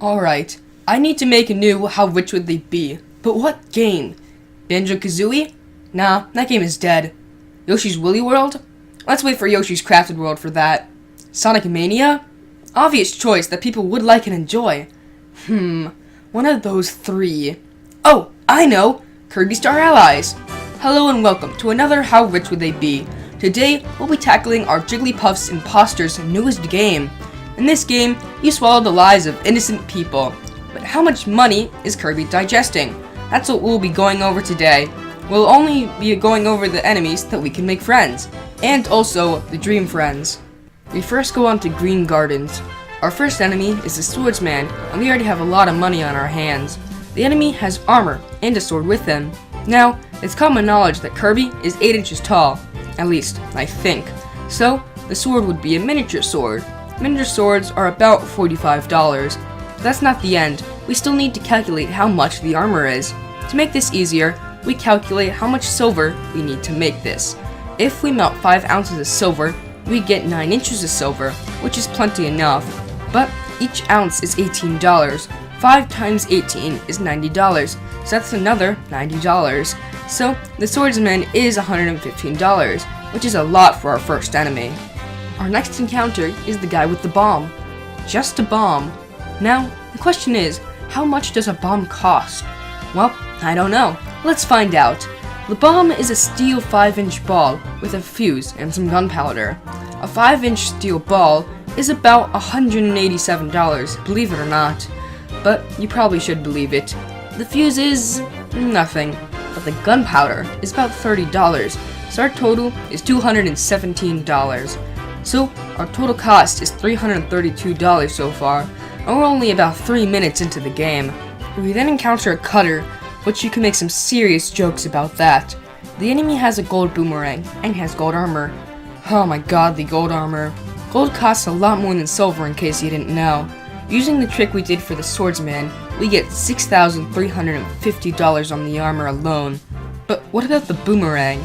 Alright, I need to make a new How Rich Would They Be? But what game? Banjo-Kazooie? Nah, that game is dead. Yoshi's Woolly World? Let's wait for Yoshi's Crafted World for that. Sonic Mania? Obvious choice that people would like and enjoy. One of those three. Oh, I know! Kirby Star Allies! Hello and welcome to another How Rich Would They Be? Today, we'll be tackling our Jigglypuff's Imposter's newest game. In this game, you swallow the lives of innocent people. But how much money is Kirby digesting? That's what we'll be going over today. We'll only be going over the enemies that we can make friends, and also the dream friends. We first go on to Green Gardens. Our first enemy is the Swordsman, and we already have a lot of money on our hands. The enemy has armor and a sword with him. Now, it's common knowledge that Kirby is 8 inches tall, at least, I think. So, the sword would be a miniature sword. Miniature swords are about $45. But that's not the end. We still need to calculate how much the armor is. To make this easier, we calculate how much silver we need to make this. If we melt 5 ounces of silver, we get 9 inches of silver, which is plenty enough. But each ounce is $18. 5 times 18 is $90, so that's another $90. So the swordsman is $115, which is a lot for our first enemy. Our next encounter is the guy with the bomb. Just a bomb. Now, the question is, how much does a bomb cost? Well, I don't know. Let's find out. The bomb is a steel 5-inch ball with a fuse and some gunpowder. A 5-inch steel ball is about $187, believe it or not. But you probably should believe it. The fuse is nothing, but the gunpowder is about $30, so our total is $217. So our total cost is $332 so far, and we're only about 3 minutes into the game. We then encounter a cutter, which you can make some serious jokes about that. The enemy has a gold boomerang and has gold armor. Oh my god, the gold armor. Gold costs a lot more than silver, in case you didn't know. Using the trick we did for the swordsman, we get $6,350 on the armor alone. But what about the boomerang?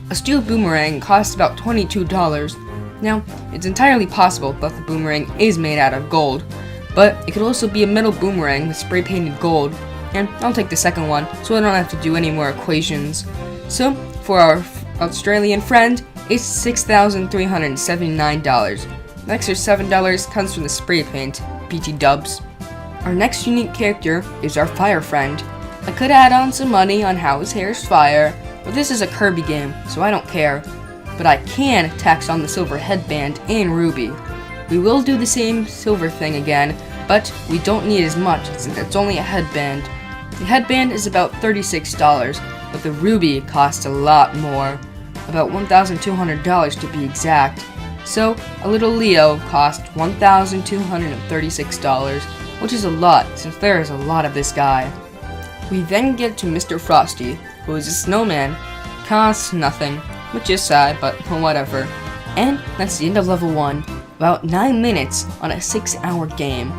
A steel boomerang costs about $22. Now, it's entirely possible that the boomerang is made out of gold, but it could also be a metal boomerang with spray painted gold, and I'll take the second one so I don't have to do any more equations. So, for our Australian friend, it's $6,379. The extra $7 comes from the spray paint, BT dubs. Our next unique character is our fire friend. I could add on some money on how his hair is fire, but this is a Kirby game, so I don't care. But I can tax on the silver headband and ruby. We will do the same silver thing again, but we don't need as much since it's only a headband. The headband is about $36, but the ruby costs a lot more, about $1,200 to be exact. So, a little Leo cost $1,236, which is a lot since there is a lot of this guy. We then get to Mr. Frosty, who is a snowman. Costs nothing, which is sad, but whatever. And that's the end of level 1. About 9 minutes on a 6-hour game.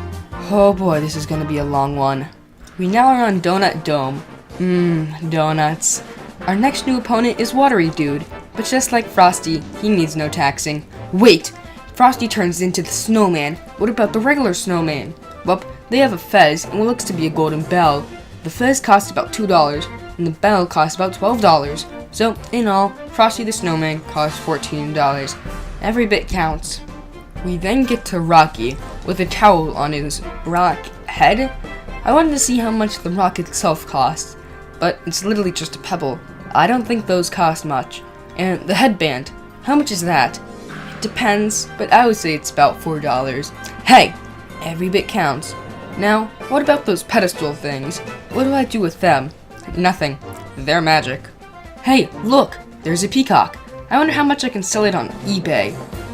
Oh boy, this is gonna be a long one. We now are on Donut Dome. Donuts. Our next new opponent is Watery Dude, but just like Frosty, he needs no taxing. Wait! Frosty turns into the snowman. What about the regular snowman? Well, they have a fez and what looks to be a golden bell. The fez costs about $2, and the bell costs about $12. So, in all, Frosty the Snowman costs $14. Every bit counts. We then get to Rocky, with a towel on his rock head. I wanted to see how much the rock itself costs, but it's literally just a pebble. I don't think those cost much. And the headband, how much is that? It depends, but I would say it's about $4. Hey, every bit counts. Now, what about those pedestal things? What do I do with them? Nothing. They're magic. Hey, look! There's a peacock. I wonder how much I can sell it on eBay.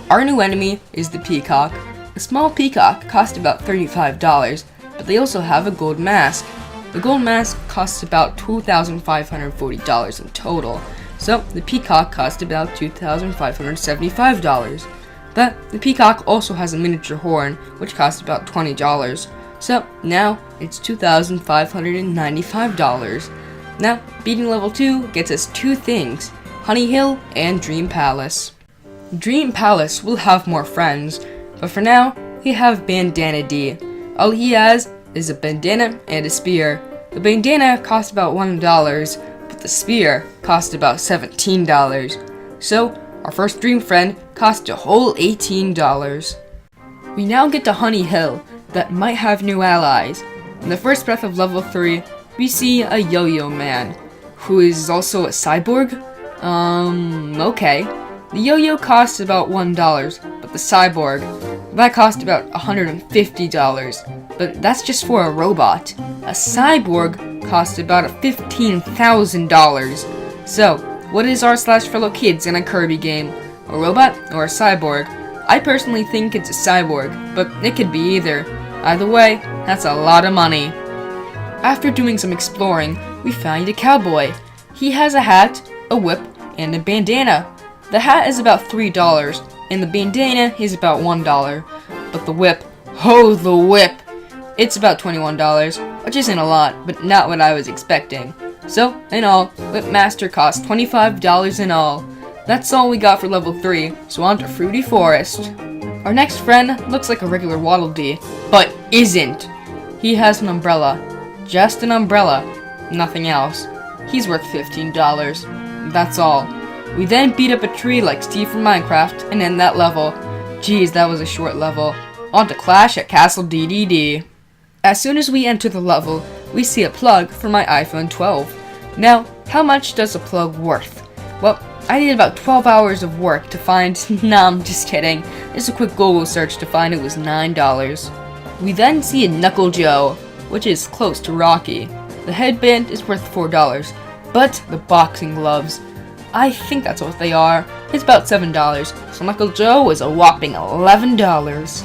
Our new enemy is the peacock. A small peacock costs about $35, but they also have a gold mask. The gold mask costs about $2,540 in total, so the peacock costs about $2,575. But the peacock also has a miniature horn, which costs about $20. So now it's $2,595. Now, beating level 2 gets us 2 things, Honey Hill and Dream Palace. Dream Palace will have more friends, but for now, we have Bandana D. All he has is a bandana and a spear. The bandana cost about $1, but the spear cost about $17. So, our first dream friend cost a whole $18. We now get to Honey Hill that might have new allies. In the first breath of level 3, we see a Yo-Yo Man, who is also a cyborg? Okay. The Yo-Yo costs about $1, but the cyborg, that cost about $150. But that's just for a robot. A cyborg costs about $15,000. So, what is r/fellow kids in a Kirby game? A robot or a cyborg? I personally think it's a cyborg, but it could be either. Either way, that's a lot of money. After doing some exploring, we find a cowboy. He has a hat, a whip, and a bandana. The hat is about $3, and the bandana is about $1. But the whip, oh the whip! It's about $21, which isn't a lot, but not what I was expecting. So, in all, Whipmaster costs $25 in all. That's all we got for level 3, so on to Fruity Forest. Our next friend looks like a regular Waddle Dee, but isn't. He has an umbrella. Just an umbrella. Nothing else. He's worth $15. That's all. We then beat up a tree like Steve from Minecraft and end that level. Geez, that was a short level. On to Clash at Castle DDD. As soon as we enter the level, we see a plug for my iPhone 12. Now, how much does a plug worth? Well, I did about 12 hours of work to find, nah, I'm just kidding. Just a quick Google search to find it was $9. We then see a Knuckle Joe, which is close to Rocky. The headband is worth $4, but the boxing gloves, I think that's what they are, it's about $7, so Knuckle Joe is a whopping $11.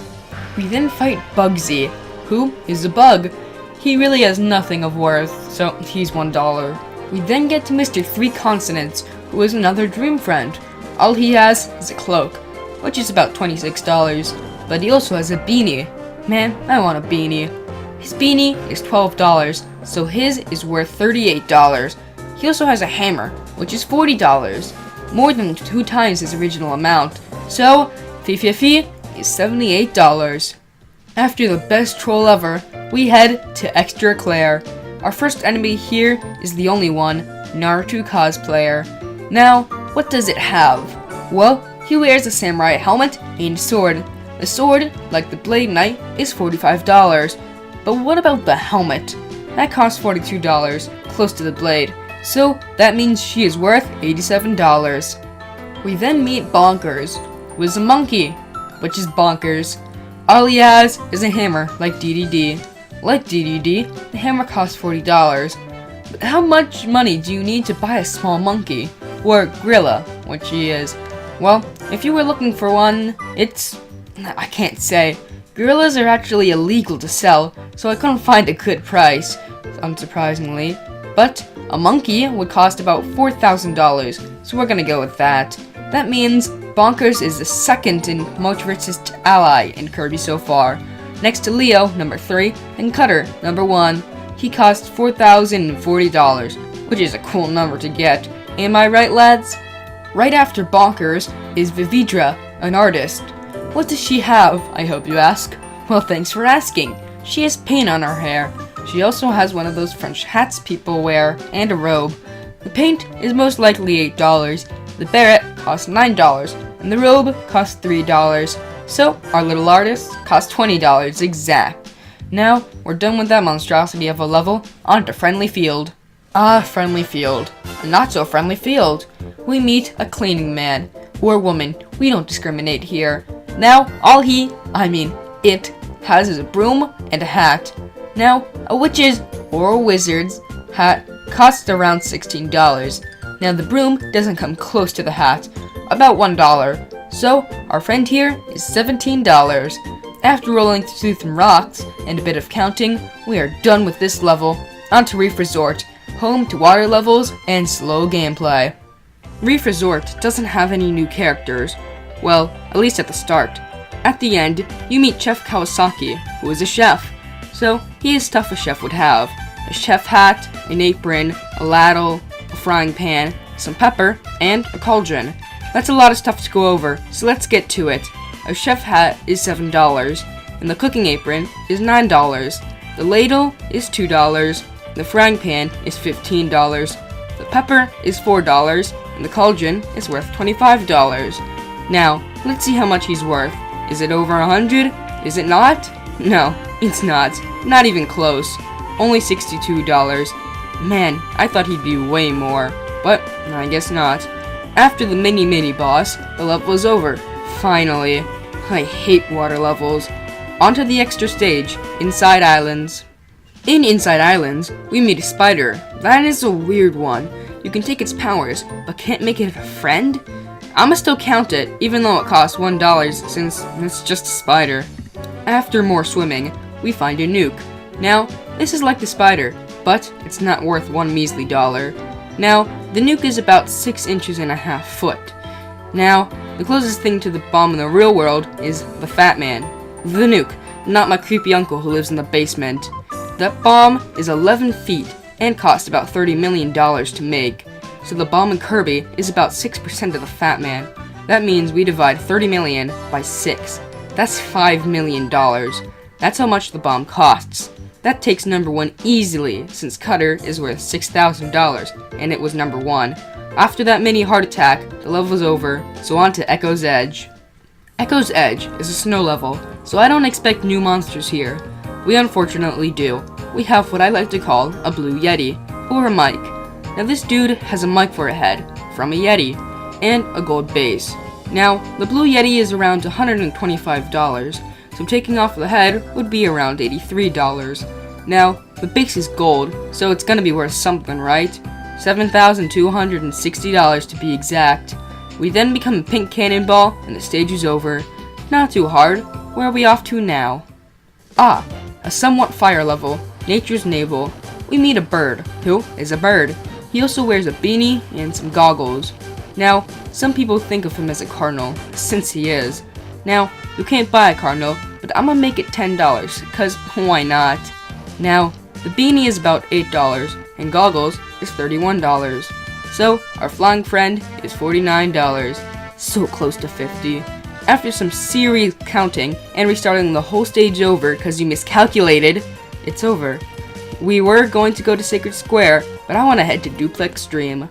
We then fight Bugsy, who is a bug. He really has nothing of worth, so he's $1. We then get to Mr. Three Consonants, who is another dream friend. All he has is a cloak, which is about $26, but he also has a beanie. Man, I want a beanie. His beanie is $12, so his is worth $38. He also has a hammer, which is $40, more than 2 times his original amount, so fee is $78. After the best troll ever, we head to Extra Claire. Our first enemy here is the only one, Naruto cosplayer. Now, what does it have? Well, he wears a samurai helmet and sword. The sword, like the Blade Knight, is $45. But what about the helmet? That costs $42, close to the blade. So that means she is worth $87. We then meet Bonkers, who is a monkey, which is bonkers. All he has is a hammer, like DDD. Like DDD, the hammer costs $40. But how much money do you need to buy a small monkey? Or gorilla, which he is? Well, if you were looking for one, I can't say. Gorillas are actually illegal to sell, so I couldn't find a good price, unsurprisingly. But a monkey would cost about $4,000, so we're gonna go with that. That means Bonkers is the second and most richest ally in Kirby so far. Next to Leo, number 3, and Cutter, number 1. He costs $4,040, which is a cool number to get. Am I right, lads? Right after Bonkers is Vividra, an artist. What does she have, I hope you ask? Well, thanks for asking. She has paint on her hair. She also has one of those French hats people wear, and a robe. The paint is most likely $8, the beret costs $9, and the robe costs $3. So, our little artist costs $20 exact. Now, we're done with that monstrosity of a level, on to Friendly Field. Ah, Friendly Field. A not so friendly field. We meet a cleaning man, or woman, we don't discriminate here. Now, it has is a broom and a hat. Now, a witch's or a wizard's hat costs around $16. Now, the broom doesn't come close to the hat, about $1. So, our friend here is $17. After rolling through some rocks and a bit of counting, we are done with this level. On to Reef Resort, home to water levels and slow gameplay. Reef Resort doesn't have any new characters. Well, at least at the start. At the end, you meet Chef Kawasaki, who is a chef. So, he is stuff a chef would have. A chef hat, an apron, a ladle, a frying pan, some pepper, and a cauldron. That's a lot of stuff to go over, so let's get to it. A chef hat is $7, and the cooking apron is $9. The ladle is $2. The frying pan is $15. The pepper is $4. And the cauldron is worth $25. Now, let's see how much he's worth. Is it over 100? Is it not? No, it's not. Not even close. Only $62. Man, I thought he'd be way more. But I guess not. After the mini boss, the level is over. Finally. I hate water levels. Onto the extra stage, Inside Islands. In Inside Islands, we meet a spider. That is a weird one. You can take its powers, but can't make it a friend? I'ma still count it, even though it costs $1 since it's just a spider. After more swimming, we find a nuke. Now, this is like the spider, but it's not worth one measly dollar. Now, the nuke is about 6 inches and a half foot. Now, the closest thing to the bomb in the real world is the Fat Man. The nuke, not my creepy uncle who lives in the basement. That bomb is 11 feet and cost about $30 million to make. So the bomb in Kirby is about 6% of the Fat Man. That means we divide 30 million by 6. That's $5 million. That's how much the bomb costs. That takes number 1 easily, since Cutter is worth $6,000, and it was number 1. After that mini heart attack, the level is over, so on to Echo's Edge. Echo's Edge is a snow level, so I don't expect new monsters here. We unfortunately do. We have what I like to call a blue Yeti, or a mic. Now this dude has a mic for a head, from a Yeti, and a gold base. Now, the blue Yeti is around $125, so taking off the head would be around $83. Now, the base is gold, so it's gonna be worth something, right? $7,260 to be exact. We then become a pink cannonball, and the stage is over. Not too hard. Where are we off to now? Ah, a somewhat fire level, Nature's Navel. We meet a bird, who is a bird. He also wears a beanie and some goggles. Now, some people think of him as a cardinal, since he is. Now, you can't buy a cardinal, but I'm gonna make it $10, cause why not? Now, the beanie is about $8, and goggles is $31. So, our flying friend is $49. So close to 50. After some serious counting and restarting the whole stage over cause you miscalculated, it's over. We were going to go to Sacred Square, but I want to head to Duplex Dream.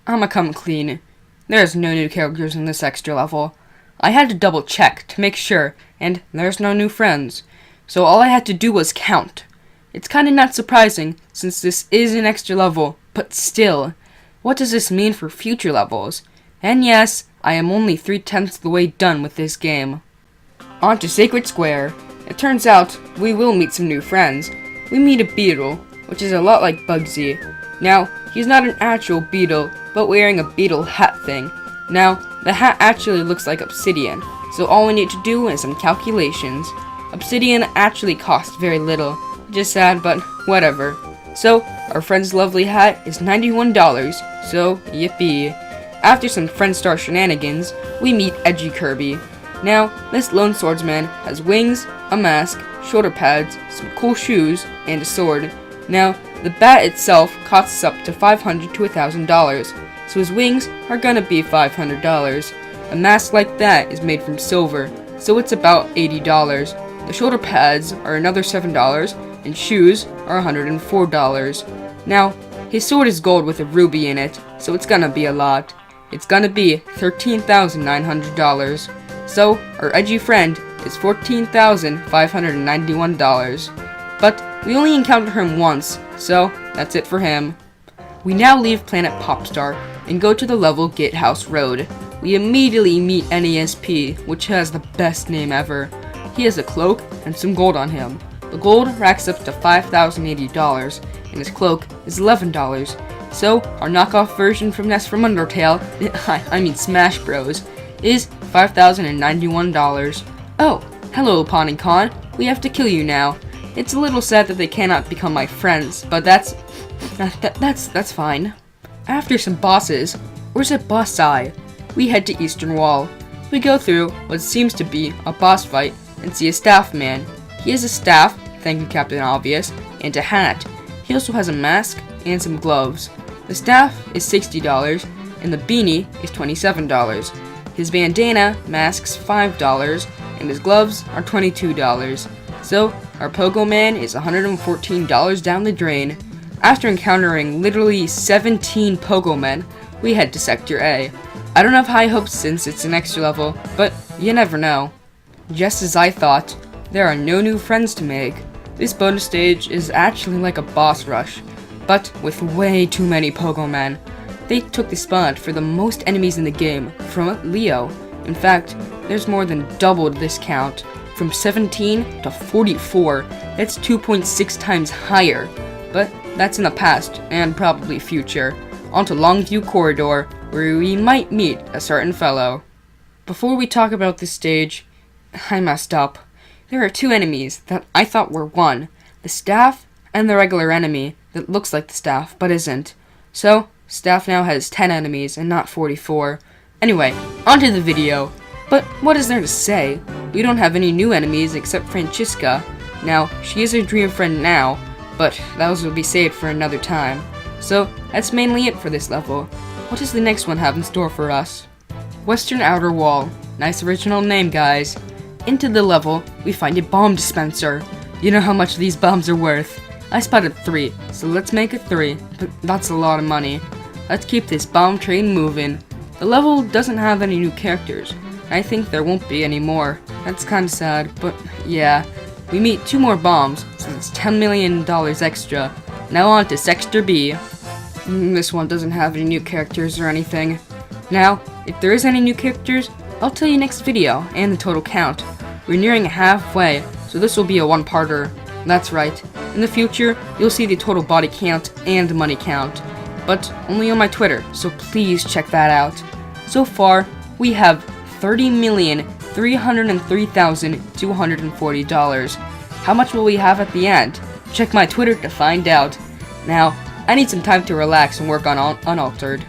I'ma come clean. There's no new characters in this extra level. I had to double check to make sure, and there's no new friends. So all I had to do was count. It's kinda not surprising, since this is an extra level, but still. What does this mean for future levels? And yes, I am only 3/10 the way done with this game. On to Sacred Square. It turns out we will meet some new friends. We meet a beetle, which is a lot like Bugsy. Now, he's not an actual beetle, but wearing a beetle hat thing. Now, the hat actually looks like obsidian, so all we need to do is some calculations. Obsidian actually costs very little, which is sad, but whatever. So, our friend's lovely hat is $91, so yippee. After some Friendstar shenanigans, we meet Edgy Kirby. Now, this lone swordsman has wings, a mask, shoulder pads, some cool shoes, and a sword. Now, the bat itself costs up to $500 to $1,000, so his wings are gonna be $500. A mask like that is made from silver, so it's about $80. The shoulder pads are another $7, and shoes are $104. Now, his sword is gold with a ruby in it, so it's gonna be a lot. It's gonna be $13,900. So, our edgy friend is $14,591. But we only encountered him once, so that's it for him. We now leave Planet Popstar and go to the level Gatehouse Road. We immediately meet NESP, which has the best name ever. He has a cloak and some gold on him. The gold racks up to $5,080, and his cloak is $11. So, our knockoff version from Ness from Undertale, I mean Smash Bros, is $5,091. Oh, hello Pon and Con, we have to kill you now. It's a little sad that they cannot become my friends, but that's fine. After some bosses, or is it boss eye, we head to Eastern Wall. We go through what seems to be a boss fight and see a staff man. He has a staff, thank you Captain Obvious, and a hat. He also has a mask and some gloves. The staff is $60 and the beanie is $27. His bandana mask's $5 and his gloves are $22. So, our Pogo Man is $114 down the drain. After encountering literally 17 Pogo Men, we head to Sector A. I don't have high hopes since it's an extra level, but you never know. Just as I thought, there are no new friends to make. This bonus stage is actually like a boss rush, but with way too many Pogo Men. They took the spot for the most enemies in the game from Leo. In fact, there's more than doubled this count, from 17 to 44. That's 2.6 times higher, but that's in the past and probably future. On to Longview Corridor, where we might meet a certain fellow. Before we talk about this stage, I messed up. There are two enemies that I thought were one, the staff and the regular enemy that looks like the staff but isn't. So, staff now has 10 enemies and not 44. Anyway, onto the video. But what is there to say? We don't have any new enemies except Francisca. Now, she is a dream friend now, but those will be saved for another time. So, that's mainly it for this level. What does the next one have in store for us? Western Outer Wall. Nice original name, guys. Into the level, we find a bomb dispenser. You know how much these bombs are worth. I spotted 3, so let's make it 3, but that's a lot of money. Let's keep this bomb train moving. The level doesn't have any new characters. I think there won't be any more. That's kinda sad, but yeah. We meet 2 more bombs, so it's $10 million extra. Now on to Sector B. This one doesn't have any new characters or anything. Now, if there is any new characters, I'll tell you next video, and the total count. We're nearing halfway, so this will be a one-parter. That's right. In the future, you'll see the total body count and money count, but only on my Twitter, so please check that out. So far, we have $30,303,240. How much will we have at the end? Check my Twitter to find out. Now, I need some time to relax and work on Unaltered.